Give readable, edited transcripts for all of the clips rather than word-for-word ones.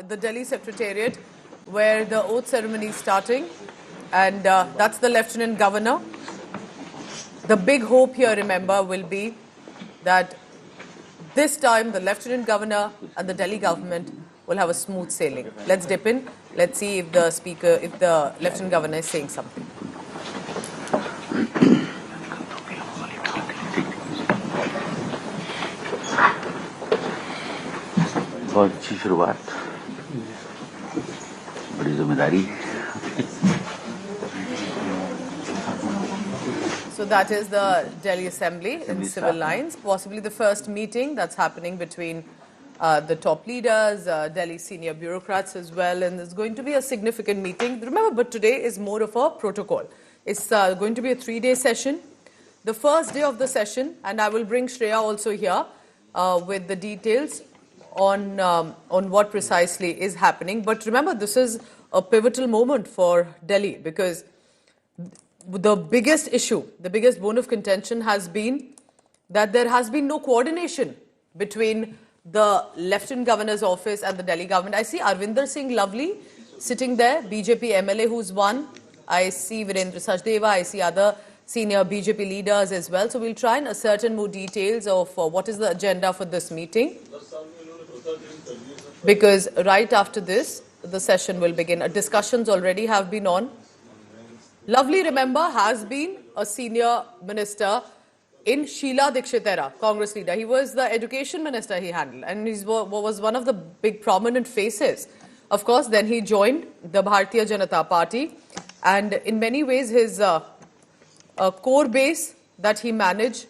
the Delhi Secretariat, where the oath ceremony is starting, and that's the Lieutenant Governor. The big hope here, remember, will be that this time the Lieutenant Governor and the Delhi government will have a smooth sailing. Let's dip in. Let's see if the Lieutenant Governor is saying something. बहुत अच्छी शुरुआत, बड़ी जिम्मेदारी. So that is the Delhi Assembly in civil lines, possibly the first meeting that's happening between the top leaders, Delhi senior bureaucrats as well, and it's going to be a significant meeting. Remember, but today is more of a protocol. It's going to be a 3-day session. The first day of the session, and I will bring Shreya also here with the details on what precisely is happening. But remember, this is a pivotal moment for Delhi because the biggest issue, the biggest bone of contention has been that there has been no coordination between the Lieutenant Governor's office and the Delhi government. I see Arvinder Singh Lovely sitting there, BJP MLA who's won. I see Virendra Sachdeva, I see other senior BJP leaders as well. So we'll try and ascertain more details of what is the agenda for this meeting. Because right after this, the session will begin. Discussions already have been on. Lovely, remember, has been a senior minister in Sheila Dikshit era, Congress leader. He was the education minister he handled, and he was one of the big prominent faces. Of course, then he joined the Bharatiya Janata Party, and in many ways his core base that he managed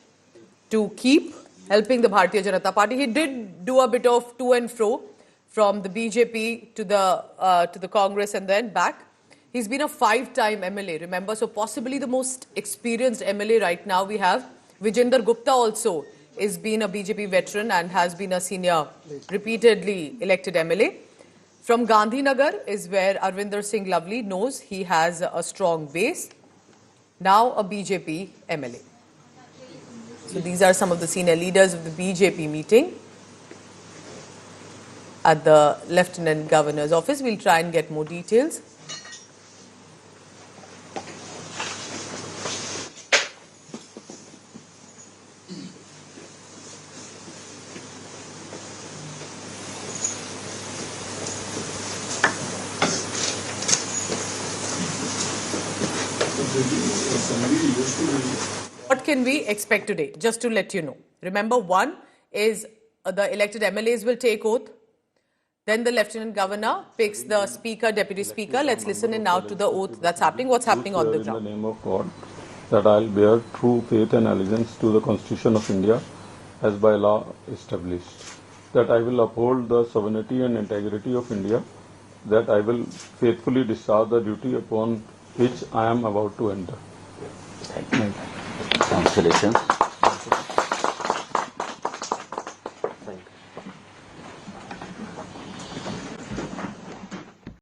to keep, helping the Bharatiya Janata Party. He did do a bit of to and fro from the BJP to the Congress and then back. He's been a 5-time MLA, remember, so possibly the most experienced MLA right now we have. Vijender Gupta also has been a BJP veteran and has been a senior, repeatedly elected MLA. From Gandhinagar is where Arvinder Singh Lovely knows he has a strong base. Now a BJP MLA. So these are some of the senior leaders of the BJP meeting at the Lieutenant Governor's office. We'll try and get more details. What can we expect today? Just to let you know. Remember, one is the elected MLAs will take oath. Then the Lieutenant Governor picks the Speaker, Deputy Speaker. Let's listen in now to the oath that's happening. What's happening on the ground? In the name of God, that I will bear true faith and allegiance to the Constitution of India as by law established. That I will uphold the sovereignty and integrity of India. That I will faithfully discharge the duty upon which I am about to enter. Thank you. Congratulations.